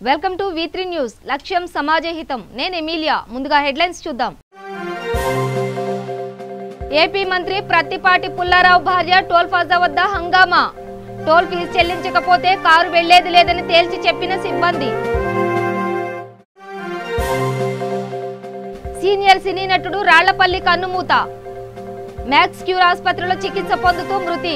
Welcome to V3 news లక్ష్యం సమాజహితం నేను Emilia ముందుగా హెడ్లైన్స్ చూద్దాం ఏపీ మంత్రి ప్రత్తిపాటి పుల్లారావు భార్య టోల్ ప్లాజా వద్ద హంగామా టోల్ ఫీజు చెల్లించకపోతే కారు వెళ్లేది లేదని తేల్చి చెప్పిన సిబ్బంది సీనియర్ సినీ నటుడు రాళ్లపల్లి కన్నుమూత మ్యాక్స్ క్యూర్ ఆసుపత్రిలో చికిత్స పొందుతూ మృతి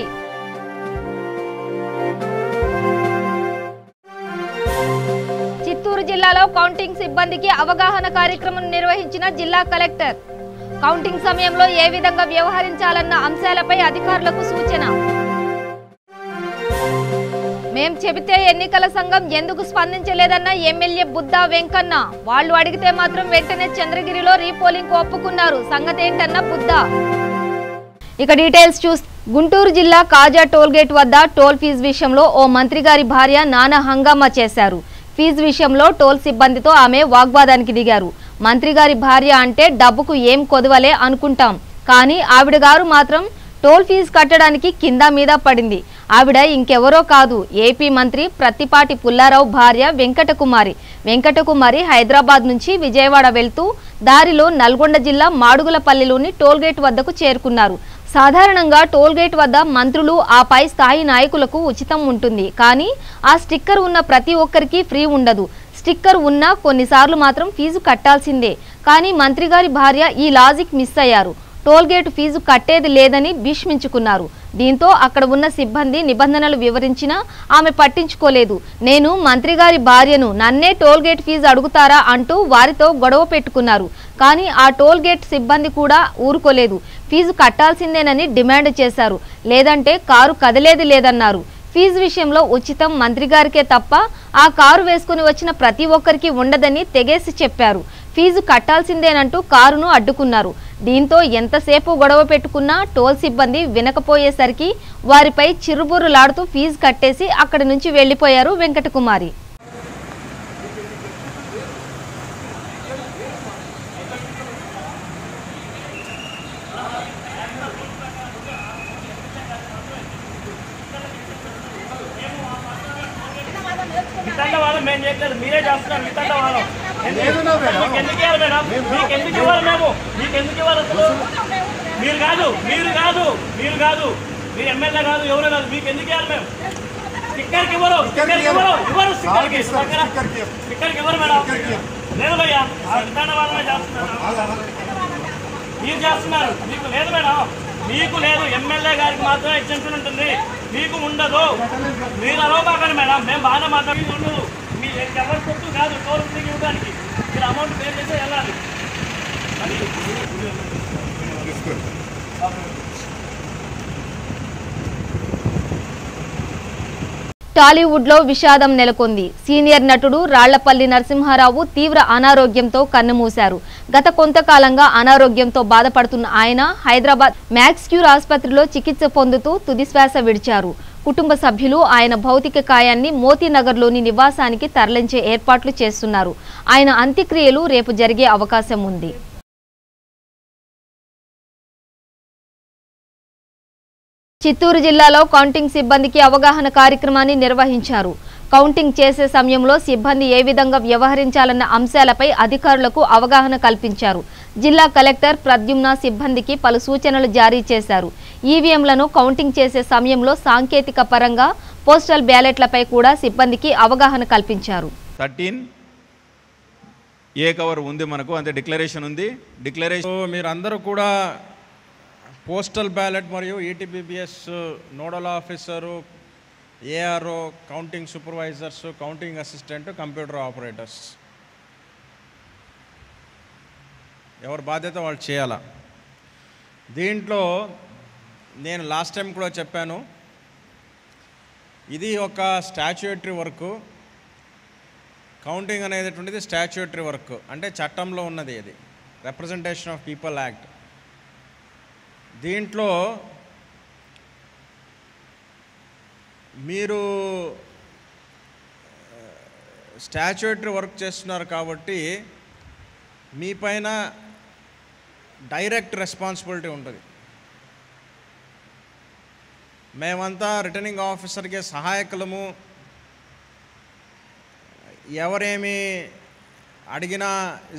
చిత్తూరు జిల్లాలో కౌంటింగ్ సిబ్బందికి అవగాహన కార్యక్రమం నిర్వహించిన జిల్లా కలెక్టర్ కౌంటింగ్ సమయంలో ఏ విధంగా వ్యవహరించాలన్న అంశాలపై అధికారులకు సూచన మేం చెబితే ఎన్నికల సంఘం ఎందుకు స్పందించలేదన్న ఎమ్మెల్యే బుద్దా వెంకన్న వాళ్ళు అడిగితే మాత్రం వెంటనే చంద్రగిరిలో రీపోలింగ్ ఒప్పుకున్నారు సంగతి ఏంటన్న బుద్దా ఇక డీటెయిల్స్ చూస్తే గుంటూరు జిల్లా కాజా టోల్ గేట్ వద్ద టోల్ ఫీజు విషయంలో ఓ మంత్రి గారి భార్య నానా హంగామా చేశారు ఫీజు విషయంలో టోల్ సిబ్బందితో ఆమె వాగ్వాదానికి దిగారు మంత్రి గారి భార్య అంటే డబ్బుకు ఏం కొదవలే అనుకుంటాం కానీ ఆవిడ గారు మాత్రం టోల్ ఫీజు కట్టడానికి కింద మీద పడింది ఆవిడ ఇంకెవరో కాదు ఏపీ మంత్రి ప్రత్తిపాటి పుల్లారావు భార్య వెంకటకుమారి హైదరాబాద్ నుంచి విజయవాడ వెళ్తూ దారిలో నల్గొండ జిల్లా మాడుగులపల్లిలోని టోల్ గేట్ వద్దకు చేరుకున్నారు సాధారణంగా టోల్ గేట్ వద్ద మంత్రులు ఆ పై స్థాయి నాయకులకు ఉచితం ఉంటుంది కానీ ఆ స్టిక్కర్ ఉన్న ప్రతి ఒక్కరికి ఫ్రీ ఉండదు స్టిక్కర్ ఉన్నా కొన్నిసార్లు మాత్రం ఫీజు కట్టాల్సిందే కానీ మంత్రి గారి భార్య ఈ లాజిక్ మిస్ అయ్యారు టోల్ గేట్ ఫీజు కట్టేది లేదని భీష్మించుకున్నారు దీంతో అక్కడ ఉన్న సిబ్బంది నిబంధనలు వివరించినా ఆమె పట్టించుకోలేదు నేను మంత్రి గారి భార్యను నన్నే టోల్ గేట్ ఫీజు అడుగుతారా అంటూ వారితో గొడవ పెట్టుకున్నారు కానీ ఆ టోల్ గేట్ సిబ్బంది కూడా ఊరుకోలేదు ఫీజు కట్టాల్సిందేనని డిమాండ్ చేశారు లేదంటే కారు కదిలేది లేదన్నారు ఫీజు విషయంలో ఉచితం మంత్రి గారికే తప్ప ఆ కారు వేసుకుని వచ్చిన ప్రతి ఒక్కరికి ఉండదని తెగేసి చెప్పారు ఫీజు కట్టాల్సిందేనంటూ కారును అడ్డుకున్నారు దీంతో ఎంతసేపు గొడవ పెట్టుకున్నా టోల్ సిబ్బంది వినకపోయేసరికి వారిపై చిరుబుర్రులాడుతూ ఫీజు కట్టేసి అక్కడి నుంచి వెళ్లిపోయారు వెంకటకుమారి మీరే చేస్తున్నారు ఎందుకు ఇవ్వాలి మేడం మీకెందుకు ఇవ్వాలి మీకెందుకు ఇవ్వాలి అసలు మీరు కాదు మీరు ఎమ్మెల్యే కాదు ఎవరు కాదు మీకు ఎందుకు ఇవ్వాలి మేము స్టిక్కర్కి ఇవ్వరు స్టిక్కర్కి ఇవ్వరు మేడం లేదు భయ్యా వితండ వాళ్ళనే చేస్తున్నారు మీరు చేస్తున్నారు మీకు లేదు మేడం మీకు లేదు ఎమ్మెల్యే గారికి మాత్రమే ఎగ్జెంప్షన్ ఉంటుంది మీకు ఉండదు మీరు అరవబాకండి మేడం మేము బాగానే మాట్లాడి ఉండదు మీరు ఎవరి సొత్తు కాదు టోల్ ఫ్రీకి ఇవ్వడానికి మీరు అమౌంట్ పే చేస్తే వెళ్ళాలి టాలీవుడ్ లో విషాదం నెలకొంది సీనియర్ నటుడు రాళ్లపల్లి నరసింహారావు తీవ్ర అనారోగ్యంతో కన్నుమూశారు గత కొంతకాలంగా అనారోగ్యంతో బాధపడుతున్న ఆయన హైదరాబాద్ మ్యాక్స్ క్యూర్ ఆసుపత్రిలో చికిత్స పొందుతూ తుదిశ్వాస విడిచారు కుటుంబ సభ్యులు ఆయన భౌతిక కాయాన్ని మోతీనగర్లోని నివాసానికి తరలించే ఏర్పాట్లు చేస్తున్నారు ఆయన అంత్యక్రియలు రేపు జరిగే అవకాశం ఉంది చిత్తూరు జిల్లాలో కౌంటింగ్ సిబ్బందికి అవగాహన కార్యక్రమాన్ని నిర్వహించారు కౌంటింగ్ చేసే సమయంలో సిబ్బంది ఏ విధంగా వ్యవహరించాలన్న అంశాలపై అధికారులకు అవగాహన కల్పించారు జిల్లా కలెక్టర్ ప్రద్యుమ్న సిబ్బందికి పలు సూచనలు జారీ చేశారు ఈవీఎంలను కౌంటింగ్ చేసే సమయంలో సాంకేతిక పరంగా పోస్టల్ బ్యాలెట్లపై కూడా సిబ్బందికి అవగాహన కల్పించారు 13 ఏ కవర్ ఉంది మనకు అంటే డిక్లరేషన్ ఉంది డిక్లరేషన్ మీరు అందరూ కూడా పోస్టల్ బ్యాలెట్ మరియు ETPBS nodal officer ARO counting supervisors counting assistant computer operators ఎవరి బాధ్యత వాళ్ళు చేయాలా దీంట్లో నేను లాస్ట్ టైం కూడా చెప్పాను ఇది ఒక స్టాచ్యుటరీ వర్క్ కౌంటింగ్ అనేటువంటిది స్టాచ్యుటరీ వర్క్ అంటే చట్టంలో ఉన్నది ఇది రిప్రజెంటేషన్ ఆఫ్ పీపుల్ యాక్ట్ దీంట్లో మీరు స్టాచ్యుటరీ వర్క్ చేస్తున్నారు కాబట్టి మీ పైన డైరెక్ట్ రెస్పాన్సిబిలిటీ ఉంటుంది మేమంతా రిటర్నింగ్ ఆఫీసర్కి సహాయకులము ఎవరేమి అడిగినా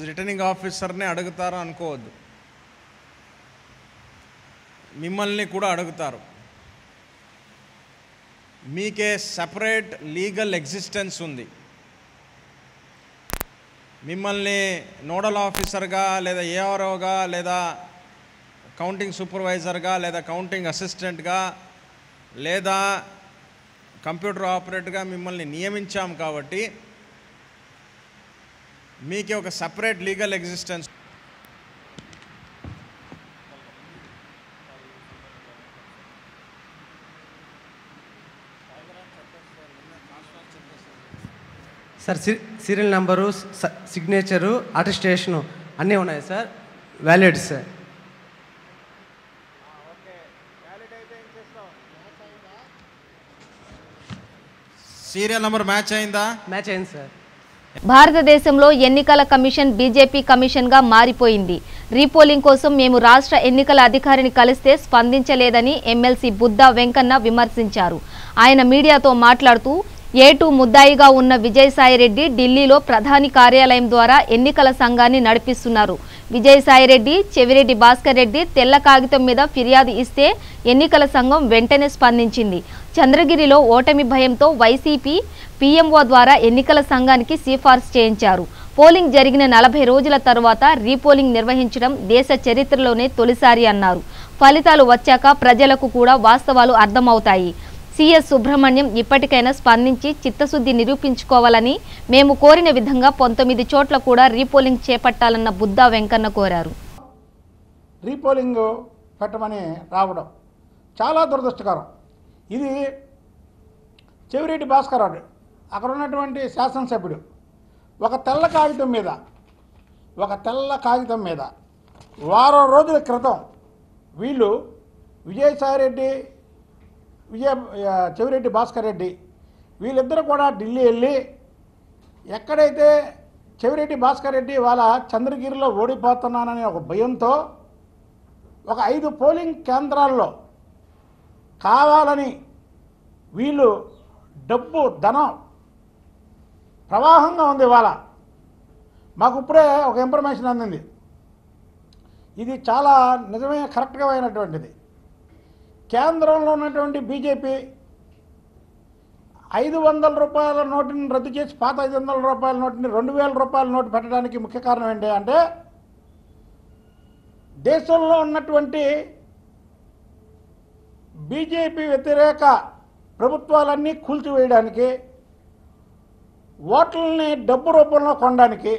రిటర్నింగ్ ఆఫీసర్ని అడుగుతారు అనుకోవద్దు, మిమ్మల్ని కూడా అడుగుతారు. మీకే సపరేట్ లీగల్ ఎగ్జిస్టెన్స్ ఉంది. మిమ్మల్ని నోడల్ ఆఫీసర్గా లేదా ఏఆర్ఓగా లేదా కౌంటింగ్ సూపర్వైజర్గా లేదా కౌంటింగ్ అసిస్టెంట్గా లేదా కంప్యూటర్ ఆపరేటర్గా మిమ్మల్ని నియమించాం కాబట్టి మీకే ఒక separate legal existence. Sir serial number, signature, attestation అన్నీ ఉన్నాయి sir, valid sir. Serial number match అయిందా? మ్యాచ్ అయింది సార్. భారతదేశంలో ఎన్నికల కమిషన్ బీజేపీ కమిషన్గా మారిపోయింది. రీపోలింగ్ కోసం మేము రాష్ట్ర ఎన్నికల అధికారిని కలిస్తే స్పందించలేదని ఎమ్మెల్సీ బుద్దా వెంకన్న విమర్శించారు. ఆయన మీడియాతో మాట్లాడుతూ A2 ముద్దాయిగా ఉన్న విజయసాయిరెడ్డి ఢిల్లీలో ప్రధాని కార్యాలయం ద్వారా ఎన్నికల సంఘాన్ని నడిపిస్తున్నారు. విజయసాయిరెడ్డి, చెవిరెడ్డి భాస్కర్ రెడ్డి తెల్ల కాగితం మీద ఫిర్యాదు ఇస్తే ఎన్నికల సంఘం వెంటనే స్పందించింది. చంద్రగిరిలో ఓటమి భయంతో వైసీపీ పీఎంఓ ద్వారా ఎన్నికల సంఘానికి సిఫార్సు చేయించారు. పోలింగ్ జరిగిన 40 రోజుల తర్వాత రీపోలింగ్ నిర్వహించడం దేశ చరిత్రలోనే తొలిసారి అన్నారు. ఫలితాలు వచ్చాక ప్రజలకు కూడా వాస్తవాలు అర్థమవుతాయి. సిఎస్ సుబ్రహ్మణ్యం ఇప్పటికైనా స్పందించి చిత్తశుద్ధి నిరూపించుకోవాలని, మేము కోరిన విధంగా 19 చోట్ల కూడా రీపోలింగ్ చేపట్టాలన్న బుద్దా వెంకన్న కోరారు. రీపోలింగ్ పెట్టమని రావడం చాలా దురదృష్టకరం. ఇది చెవిరెడ్డి భాస్కర్ రావు అక్కడ ఉన్నటువంటి శాసనసభ్యుడు ఒక తెల్ల కాగితం మీద వారం రోజుల క్రితం వీళ్ళు విజయసాయిరెడ్డి, చెవిరెడ్డి భాస్కర్ రెడ్డి వీళ్ళిద్దరూ కూడా ఢిల్లీ వెళ్ళి ఎక్కడైతే చెవిరెడ్డి భాస్కర్ రెడ్డి వాళ్ళ చంద్రగిరిలో ఓడిపోతున్నాననే ఒక భయంతో ఒక 5 పోలింగ్ కేంద్రాల్లో కావాలని వీళ్ళు ధనం ప్రవాహంగా ఉంది. ఇవాళ మాకు ఇప్పుడే ఒక ఇన్ఫర్మేషన్ అందింది. ఇది చాలా నిజమే, కరెక్ట్గా అయినటువంటిది. కేంద్రంలో ఉన్నటువంటి బీజేపీ 500 రూపాయల నోటుని రద్దు చేసి పాత 500 రూపాయల నోటుని 2000 రూపాయల నోటు పెట్టడానికి ముఖ్య కారణం ఏంటి అంటే దేశంలో ఉన్నటువంటి బీజేపీ వ్యతిరేక ప్రభుత్వాలన్నీ కూల్చివేయడానికి, ఓట్లని డబ్బు రూపంలో కొనడానికి,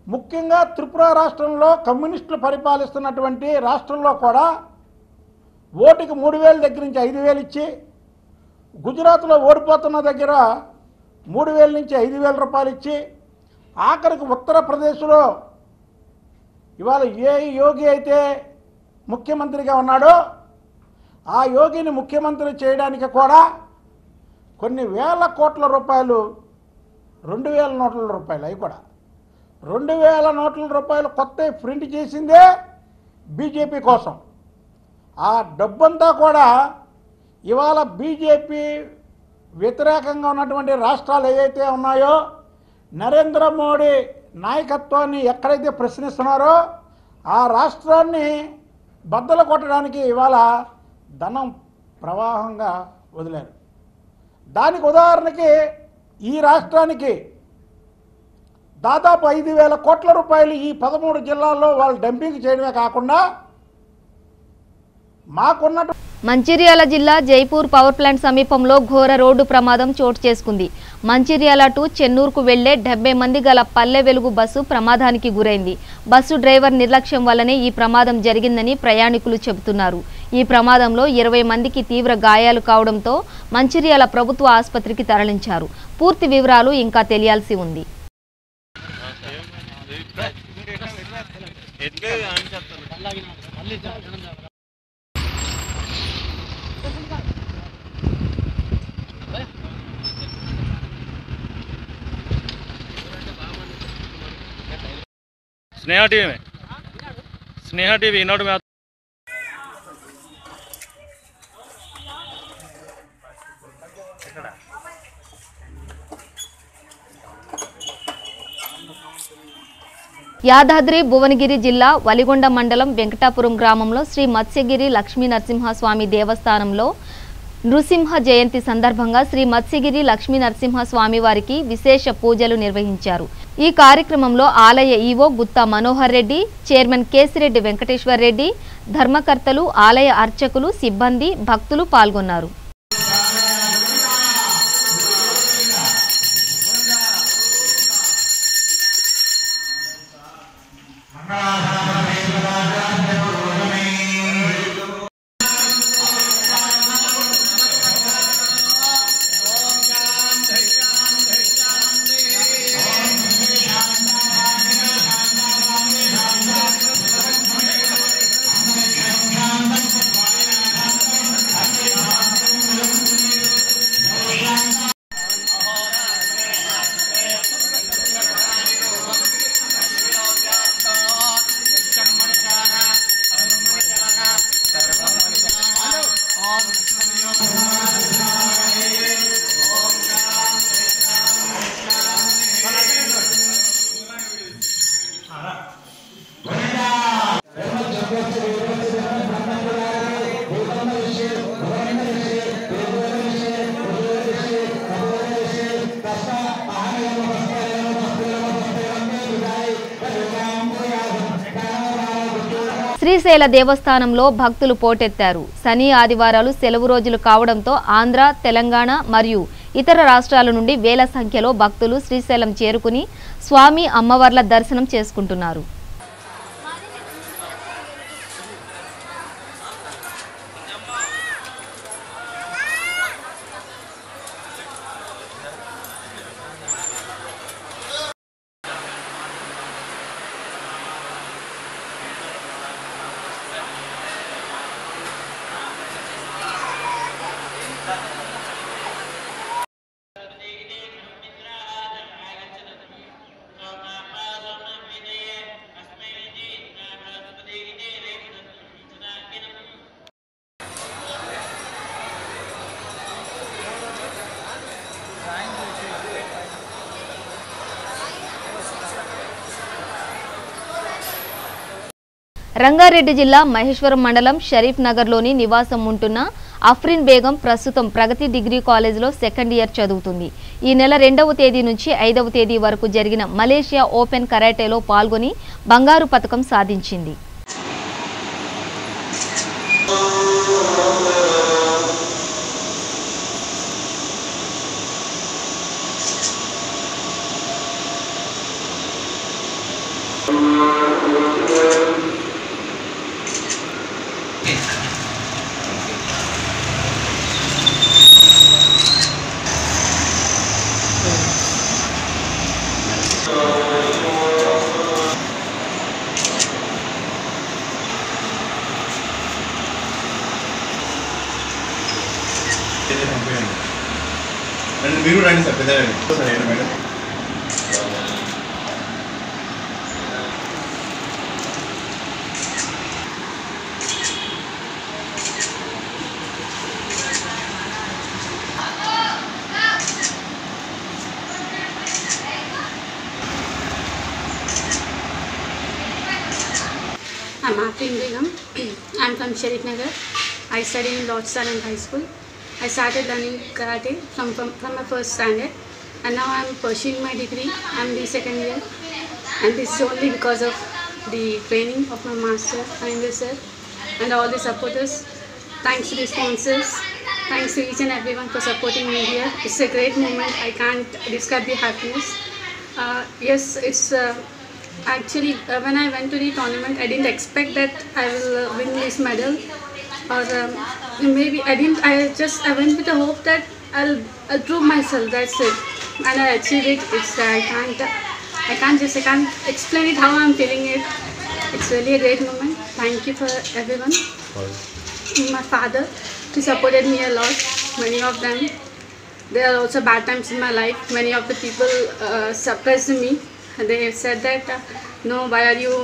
ముఖ్యంగా త్రిపుర రాష్ట్రంలో కమ్యూనిస్టులు పరిపాలిస్తున్నటువంటి రాష్ట్రంలో కూడా ఓటుకి 3000 దగ్గర నుంచి 5000 ఇచ్చి, గుజరాత్లో ఓడిపోతున్న దగ్గర 3000 నుంచి 5000 రూపాయలు ఇచ్చి, ఆఖరికి ఉత్తరప్రదేశ్లో ఇవాళ ఏ యోగి అయితే ముఖ్యమంత్రిగా ఉన్నాడో ఆ యోగిని ముఖ్యమంత్రి చేయడానికి కూడా కొన్ని వేల కోట్ల రూపాయలు, 2000 నోట్ల రూపాయలు, అవి కూడా 2000 నోట్ల రూపాయలు కొత్త ప్రింట్ చేసిందే బీజేపీ కోసం. ఆ డబ్బంతా కూడా ఇవాళ బీజేపీ వ్యతిరేకంగా ఉన్నటువంటి రాష్ట్రాలు ఏవైతే ఉన్నాయో నరేంద్ర మోడీ నాయకత్వాన్ని ఎక్కడైతే ప్రశ్నిస్తున్నారో ఆ రాష్ట్రాన్ని బద్దలు కొట్టడానికి ఇవాళ ధనం ప్రవాహంగా వదిలారు. దానికి ఉదాహరణకి ఈ రాష్ట్రానికి దాదాపు 5000 కోట్ల రూపాయలు ఈ 13 జిల్లాల్లో వాళ్ళు డంపింగ్ చేయడమే కాకుండా మాకున్న మంచిర్యాల జిల్లా జైపూర్ పవర్ ప్లాంట్ సమీపంలో ఘోర రోడ్డు ప్రమాదం చోటు చేసుకుంది. మంచిర్యాల టు చెన్నూరుకు వెళ్లే 70 మంది గల పల్లె వెలుగు బస్సు ప్రమాదానికి గురైంది. బస్సు డ్రైవర్ నిర్లక్ష్యం వల్లనే ఈ ప్రమాదం జరిగిందని ప్రయాణికులు చెబుతున్నారు. ఈ ప్రమాదంలో 20 మందికి తీవ్ర గాయాలు కావడంతో మంచిర్యాల ప్రభుత్వ ఆసుపత్రికి తరలించారు. పూర్తి వివరాలు ఇంకా తెలియాల్సి ఉంది. स्नेहा टीवी इनोट में యాదాద్రి భువనగిరి జిల్లా వలిగొండ మండలం వెంకటాపురం గ్రామంలో శ్రీ మత్స్యగిరి లక్ష్మీ నరసింహస్వామి దేవస్థానంలో నృసింహ జయంతి సందర్భంగా శ్రీ మత్స్యగిరి లక్ష్మీ నరసింహస్వామి వారికి విశేష పూజలు నిర్వహించారు. ఈ కార్యక్రమంలో ఆలయ ఈవో గుత్తా మనోహర్ రెడ్డి, చైర్మన్ కేసిరెడ్డి వెంకటేశ్వర్ రెడ్డి, ధర్మకర్తలు, ఆలయ అర్చకులు, సిబ్బంది, భక్తులు పాల్గొన్నారు. శ్రీశైల దేవస్థానంలో భక్తులు పోటెత్తారు. శని, ఆదివారాలు సెలవు రోజులు కావడంతో ఆంధ్ర, తెలంగాణ మరియు ఇతర రాష్ట్రాల నుండి వేల సంఖ్యలో భక్తులు శ్రీశైలం చేరుకుని స్వామి, అమ్మవార్ల దర్శనం చేసుకుంటున్నారు. రంగారెడ్డి జిల్లా మహేశ్వరం మండలం షరీఫ్ నగర్లోని నివాసం ఉంటున్న అఫ్రిన్ బేగం ప్రస్తుతం ప్రగతి డిగ్రీ కాలేజీలో సెకండ్ ఇయర్ చదువుతుంది. ఈ నెల 2వ తేదీ నుంచి 5వ తేదీ వరకు జరిగిన మలేషియా ఓపెన్ కరాటేలో పాల్గొని బంగారు పతకం సాధించింది. మీరు రండి సార్, పెద్ద madam. I'm Afrin Begum. I'm from Sharif Nagar. I studied in Lord's Talent High School. I started learning karate from my first standard, and now I'm pursuing my degree. I'm the second year, and this is only because of the training of my master, Anindra sir, and all the supporters. Thanks to the sponsors. Thanks to each and everyone for supporting me here. It's a great moment. I can't describe the happiness. Yes, it's actually when I went to the tournament, I didn't expect that I will win this medal. Or maybe I didn't. I went with the hope that I'll prove myself. That's it, and I achieved it. I can't explain it how I'm feeling it. It's really a great moment. Thank you for everyone. My father, he supported me a lot. Many of them. There are also bad times in my life. Many of the people suppressed me. They said that no, why are you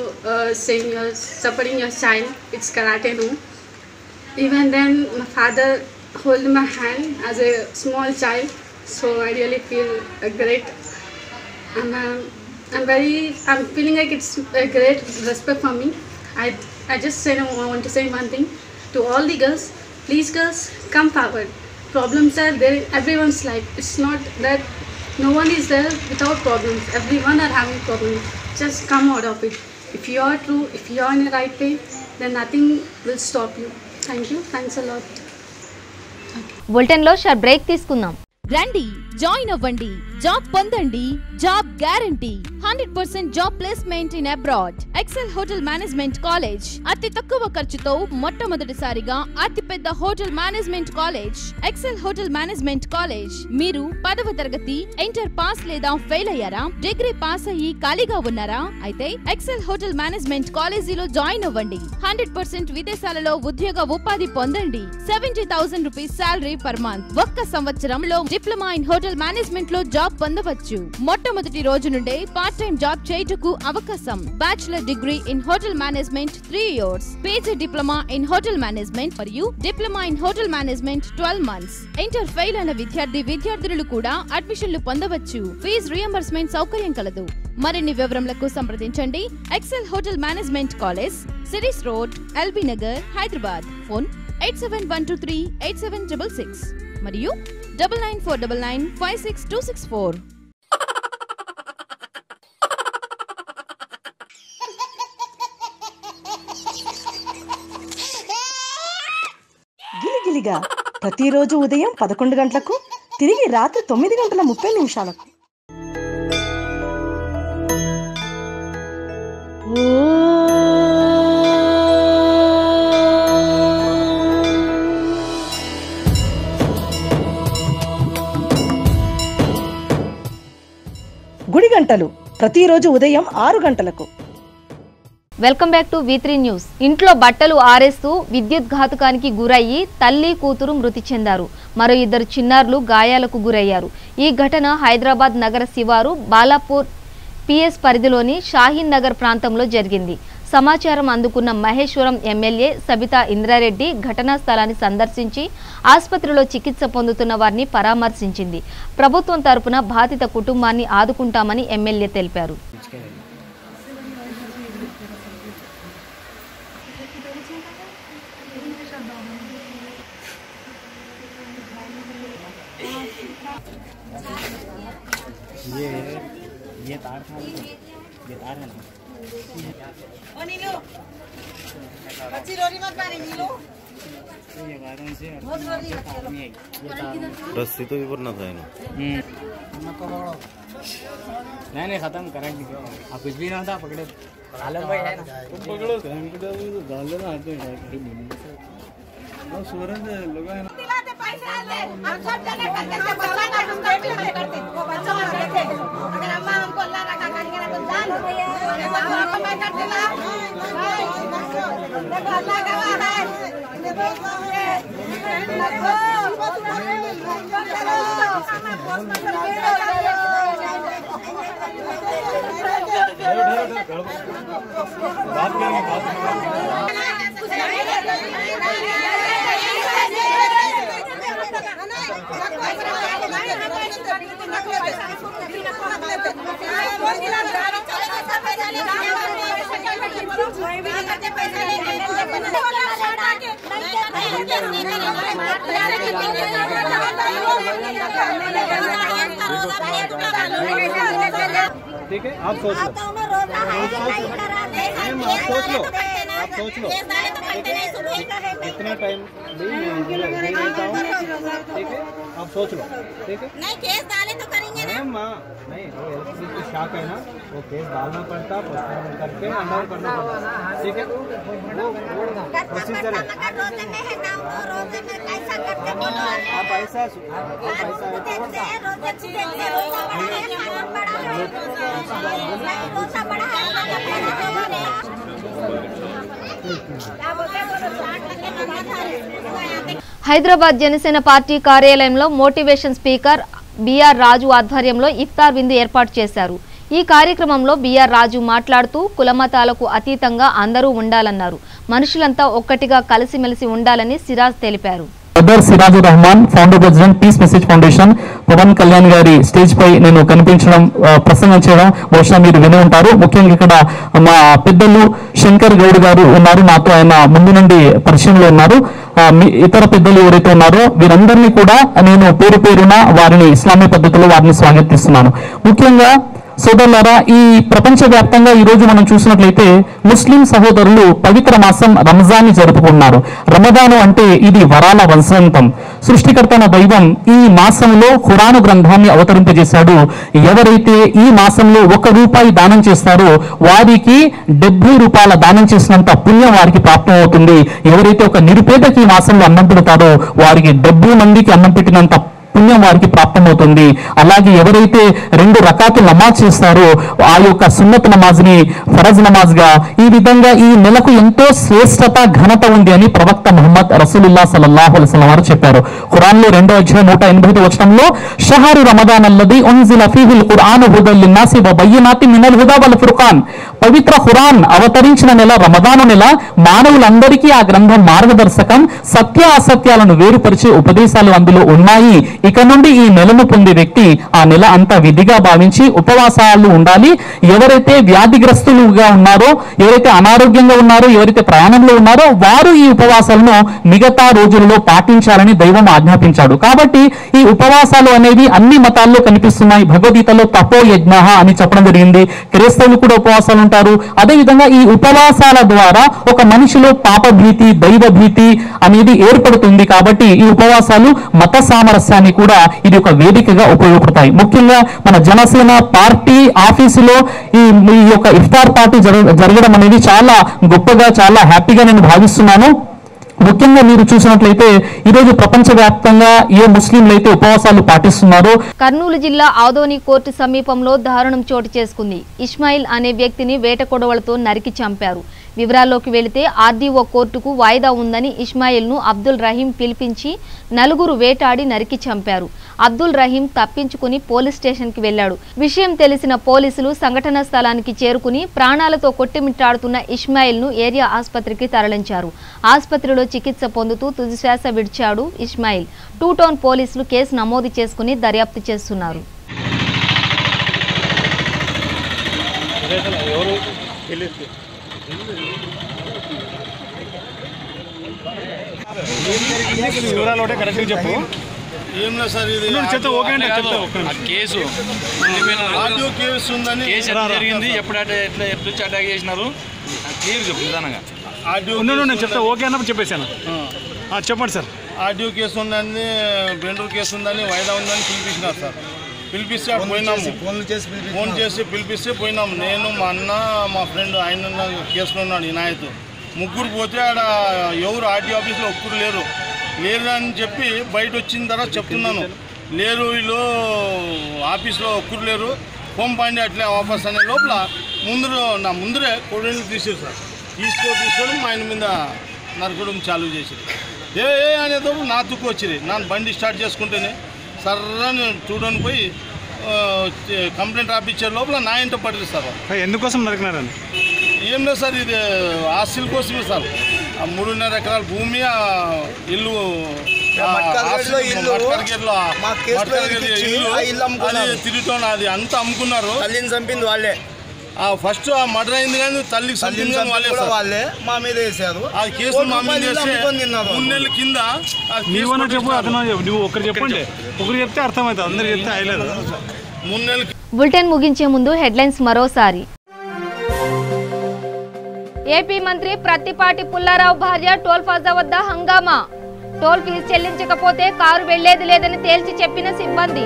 saying you're supporting your child? It's karate, no. Even then, my father held my hand as a small child, so I really feel great. And I'm feeling like it's a great respect for me. I just want to say one thing to all the girls. Please girls, come forward. Problems are there in everyone's life. It's not that no one is there without problems. Everyone are having problems. Just come out of it. If you are true, if you are in the right way, then nothing will stop you. Thank you. Thanks a lot. Bulletin లో short break తీసుకుందాం. రండి, join అవ్వండి, job పొందండి, job guarantee, 100% job placement in abroad. Excel hotel management college అతి తక్కువ ఖర్చుతో మొట్టమొదటిసారిగా అతిపెద్ద hotel management college. Excel hotel management college. మీరు 10వ తరగతి ఇంటర్ పాస్ లేదా ఫెయిల్ అయ్యారా? డిగ్రీ పాస్ అయ్యి ఖాళీగా ఉన్నారా? అయితే ఎక్సెల్ హోటల్ మేనేజ్మెంట్ కాలేజీలో జాయిన్ అవ్వండి. 100% విదేశాలలో ఉద్యోగ ఉపాధి పొందండి. 70,000 రూపీస్ సాలరీ పర్ మంత్. ఒక్క సంవత్సరంలో డిప్లొమా ఇన్ హోటల్ మేనేజ్మెంట్ లో జాబ్ పొందవచ్చు. మొట్టమొదటి రోజు నుండే పార్ట్ టైం జాబ్ చేయుటకు అవకాశం. Bachelor degree in hotel management 3 years, PG diploma in hotel management మరియు diploma in hotel management 12 months. Inter fail అయిన విద్యార్థులు కూడా అడ్మిషన్లు పొందవచ్చు. ఫీజు రియంబర్స్మెంట్ సౌకర్యం కలదు. మరిన్ని వివరములకు సంప్రదించండి. Excel hotel management college, series road, LB Nagar, Hyderabad. Phone 8712387666 మరియు 9949956264. గిలిగిలిగా ప్రతిరోజు ఉదయం 11 గంటలకు, తిరిగి రాత్రి 9:30 గుడి గంటలు ప్రతిరోజు ఉదయం 6 గంటలకు. Welcome back to V3 news. ఇంట్లో బట్టలు ఆరేస్తూ విద్యుత్ ఘాతుకానికి గురయ్యి తల్లి కూతురు మృతి చెందారు. మరో 2 చిన్నారులు గాయాలకు గురయ్యారు. ఈ ఘటన హైదరాబాద్ నగర శివారు బాలాపూర్ PS పరిధిలోని షాహీన్ నగర్ ప్రాంతంలో జరిగింది. సమాచారం అందుకున్న మహేశ్వరం ఎమ్మెల్యే సబితా ఇంద్రారెడ్డి ఘటనా స్థలాన్ని సందర్శించి ఆసుపత్రిలో చికిత్స పొందుతున్న వారిని పరామర్శించింది. ప్రభుత్వం తరపున బాధిత కుటుంబాన్ని ఆదుకుంటామని ఎమ్మెల్యే తెలిపారు. ये तार था, ये तार है ना। ओ नीलू, बच्ची रोरी मत मारी नीलू। ये वायरन से बहुत रोरी नहीं है। रस्सी तो भी भरना था इन्हें। नहीं खत्म करेंगे। अब कुछ भी ना था पकड़े। आलम भाई है ना। तुम पकड़ो तो डाल देना हाथ में। वो सूरज लगा है ना। दिलाते पैसे आले, हम सब जगह करते हैं, बच्चा का हम करते वो बच्चा देखे। अगर अम्मा हमको अल्लाह रखा करेंगे ना तो जान दो भैया। हमको मैं कर देना। देखो अल्लाह का वाह है। देखो बात करेंगे ठीक है, आप सोच लो, आप सोच लो कितना टाइम देता हूँ, ठीक है, आप सोच लो, ठीक है। नहीं केस डाले तो करेंगे ना माँ, नहीं वो इलेक्ट्रिसिटी शॉक है ना, वो केस डालना पड़ता, पोस्टपोन करके अंडर करना पड़ता, ठीक है, वो प्रोसीजर है। आप ऐसा హైదరాబాద్ జనసేన పార్టీ కార్యాలయంలో మోటివేషన్ స్పీకర్ బిఆర్ రాజు ఆధ్వర్యంలో ఇఫ్తార్ విందు ఏర్పాటు చేశారు. ఈ కార్యక్రమంలో బిఆర్ రాజు మాట్లాడుతూ కులమతాలకు అతీతంగా అందరూ ఉండాలన్నారు. మనుషులంతా ఒక్కటిగా కలిసిమెలిసి ఉండాలని సిరాజ్ తెలిపారు. Brother Sirajur Rahman, founder president peace message foundation, Pawan Kalyan గారి స్టేజ్ పై నేను కనిపించడం, ప్రసంగం చేయడం బహుశా మీరు విని ఉంటారు. ముఖ్యంగా ఇక్కడ మా పెద్దలు శంకర్ గౌడ్ గారు ఉన్నారు, నాతో ఆయన ముందు నుండి పరిచయంలో ఉన్నారు. ఇతర పెద్దలు ఎవరైతే ఉన్నారో వీరందరినీ కూడా నేను పేరు పేరున వారిని ఇస్లామీ పద్ధతిలో వారిని స్వాగతిస్తున్నాను. ముఖ్యంగా సోదరులారా, ఈ ప్రపంచవ్యాప్తంగా ఈరోజు మనం చూసినట్లయితే ముస్లిం సహోదరులు పవిత్ర మాసం రంజాన్ని జరుపుకున్నారు. రమదాను అంటే ఇది వరాల వసంతం. సృష్టికర్త దైవం ఈ మాసంలో ఖురాను గ్రంథాన్ని అవతరింపజేశాడు. ఎవరైతే ఈ మాసంలో ₹1 దానం చేస్తారో వారికి 70 రూపాయల దానం చేసినంత పుణ్యం వారికి ప్రాప్తం అవుతుంది. ఎవరైతే ఒక నిరుపేదకి ఈ మాసంలో అన్నం పెడతారో వారికి 70 మందికి అన్నం పెట్టినంత పుణ్యం వారికి ప్రాప్తమవుతుంది. అలాగే ఎవరైతే 2 రకాతుల నమాజ్ చేస్తారో ఆ యొక్క సున్నత్ నమాజ్ని ఫరజ్ నమాజ్గా, ఈ విధంగా ఈ నెలకు ఎంతో శ్రేష్టత ఘనత ఉంది అని ప్రవక్త ముహమ్మద్ రసూలుల్లా సల్లల్లాహు అలైహి వసల్లం వారు చెప్పారు. ఖురాన్లో 2వ అధ్యాయం 185వ వచనంలో షహరు రమదాన్ అల్లదీ ఉన్జిల ఫీహిల్ ఖురాను హుదల్ లిన్నాసి వ బయ్యినాతిన్ మినల్ హుదా వల్ ఫుర్ఖాన్. పవిత్ర ఖురాన్ అవతరించిన నెల రమదాను నెల. మానవులందరికీ ఆ గ్రంథం మార్గదర్శకం. సత్య అసత్యాలను వేరుపరిచే ఉపదేశాలు అందులో ఉన్నాయి. ఇక నుండి ఈ నెలను పొందే వ్యక్తి ఆ నెల అంతా విధిగా భావించి ఉపవాసాలు ఉండాలి. ఎవరైతే వ్యాధిగ్రస్తులుగా ఉన్నారో, ఎవరైతే అనారోగ్యంగా ఉన్నారో, ఎవరైతే ప్రయాణంలో ఉన్నారో వారు ఈ ఉపవాసాలను మిగతా రోజుల్లో పాటించాలని దైవం ఆజ్ఞాపించాడు. కాబట్టి ఈ ఉపవాసాలు అనేవి అన్ని మతాల్లో కనిపిస్తున్నాయి. భగవద్గీతలో తపో యజ్ఞ అని చెప్పడం జరిగింది. క్రైస్తవులు కూడా ఉపవాసాలు ఉంటారు. అదేవిధంగా ఈ ఉపవాసాల ద్వారా ఒక మనిషిలో పాపభీతి, దైవ భీతి అనేది ఏర్పడుతుంది. కాబట్టి ఈ ఉపవాసాలు మత సామరస్యాన్ని కూడా ఇది ఒక వేదికగా ఉపయోగపడతాయి. ముఖ్యంగా మన జనసేన పార్టీ ఆఫీసులో ఈ యొక్క ఇఫ్తార్ పార్టీ జరగడం అనేది చాలా గొప్పగా, చాలా హ్యాపీగా నేను భావిస్తున్నాను. ముఖ్యంగా మీరు చూసినట్లయితే ఈరోజు ప్రపంచవ్యాప్తంగా ఏ ముస్లింలు అయితే ఉపవాసాలు పాటిస్తున్నారో. కర్నూలు జిల్లా ఆదోని కోర్టు సమీపంలో దారుణం చోటు చేసుకుంది. ఇస్మాయిల్ అనే వ్యక్తిని వేట కొడవలతో నరికి చంపారు. వివరాల్లోకి వెళితే ఆర్డీఓ కోర్టుకు వాయిదా ఉందని ఇస్మాయిల్ను అబ్దుల్ రహీం పిలిపించి 4 వేటాడి నరికి చంపారు. అబ్దుల్ రహీం తప్పించుకుని పోలీస్ స్టేషన్కి వెళ్లాడు. విషయం తెలిసిన పోలీసులు సంఘటనా స్థలానికి చేరుకుని ప్రాణాలతో కొట్టిమిట్టాడుతున్న ఇస్మాయిల్ను ఏరియా ఆసుపత్రికి తరలించారు. ఆసుపత్రిలో చికిత్స పొందుతూ తుదిశ్వాస విడిచాడు ఇస్మాయిల్. 2 టౌన్ పోలీసులు కేసు నమోదు చేసుకుని దర్యాప్తు చేస్తున్నారు. వివరాలు ఒకటే కరెక్ట్గా చెప్పు. ఏం లేదు సార్, ఇది కేసు ఆడియో కేసు ఉందని జరిగింది. ఎప్పుడంటే ఎట్లా అటాక్ చేసినారు క్లియర్ చెప్పు నిదానంగా. ఆడియో నేను చెప్తా, ఓకే అన్నప్పుడు చెప్పేశాను. చెప్పండి సార్. ఆడియో కేసు ఉందని, బెండూరు కేసు ఉందని, వాయిదా ఉందని పిలిపించినారు సార్. పిలిపిస్తే అక్కడ పోయినాము, ఫోన్ చేసి పిలిపిస్తే పోయినాము. నేను, మా అన్న, మా ఫ్రెండ్ ఆయన కేసులో ఉన్నాడు ఇనాయత్. 3 పోతే ఆడ ఎవరు ఆర్టీ ఆఫీస్లో ఒక్కరు లేరు అని చెప్పి బయట వచ్చిన తర్వాత చెప్తున్నాను. లేరు వీళ్ళు ఆఫీస్లో ఒక్కరు లేరు, పంపండి అట్లే వాపస్ అనే లోపల నా ముందరే కొడుకుని తీసారు సార్. తీసుకొని మా ఆయన మీద నరకడం చాలు చేసి ఏ అనేటప్పుడు నా తుక్కు వచ్చింది. నా బండి స్టార్ట్ చేసుకుంటేనే సర్రని చూడని పోయి కంప్లైంట్ రాపించే లోపల నా ఇంట పడింది సార్. ఎందుకోసం నరికినారని ఏం లేదు సార్, ఇది ఆస్తుల కోసమే సార్. 3.5 ఎకరాల భూమి, ఇల్లు తిరుగుతున్నా, అది అంతా అమ్ముకున్నారు. తల్లిని చంపింది వాళ్ళే. ఫస్ట్ ఆ మర్డర్ అయింది కానీ తల్లికి చంపింది వాళ్ళే మా మీద వేసారు. ఆ కేసు మా మీద వేస్తే 3 నెలల కింద చెప్పు. అతను నువ్వు ఒకరు చెప్పండి, ఒకరు చెప్తే అర్థమవుతుంది, అందరు చెప్తే అయ్యలేదు. 3 నెలలు. బులెటిన్ ముగించే ముందు హెడ్లైన్స్ మరోసారి. ఏపీ మంత్రి ప్రత్తిపాటి పుల్లారావు భార్య టోల్ ప్లాజా వద్ద హంగామా. టోల్ ఫీజు చెల్లించకపోతే కారు వెళ్లేది లేదని తేల్చి చెప్పిన సిబ్బంది.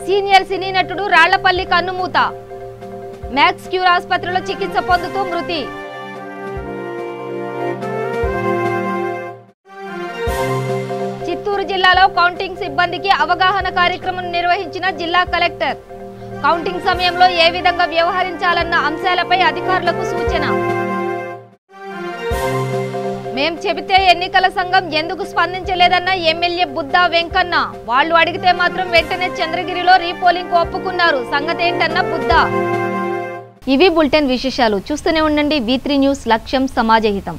సీనియర్ సినీ నటుడు రాళ్లపల్లి కన్నుమూత. మ్యాక్స్ క్యూర్ ఆసుపత్రిలో చికిత్స పొందుతూ మృతి. చిత్తూరు జిల్లాలో కౌంటింగ్ సిబ్బందికి అవగాహన కార్యక్రమం నిర్వహించిన జిల్లా కలెక్టర్. కౌంటింగ్ సమయంలో ఏ విధంగా వ్యవహరించాలన్న అంశాలపై అధికారులకు సూచన. మేం చెబితే ఎన్నికల సంఘం ఎందుకు స్పందించలేదన్న ఎమ్మెల్యే బుద్దా వెంకన్న. వాళ్ళు అడిగితే మాత్రం వెంటనే చంద్రగిరిలో రీపోలింగ్ ఒప్పుకున్నారు. సంగతేంటన్న బుద్దా. ఇవి బులెటిన్ విశేషాలు. చూస్తూనే ఉండండి V3 న్యూస్. లక్ష్యం సమాజహితం.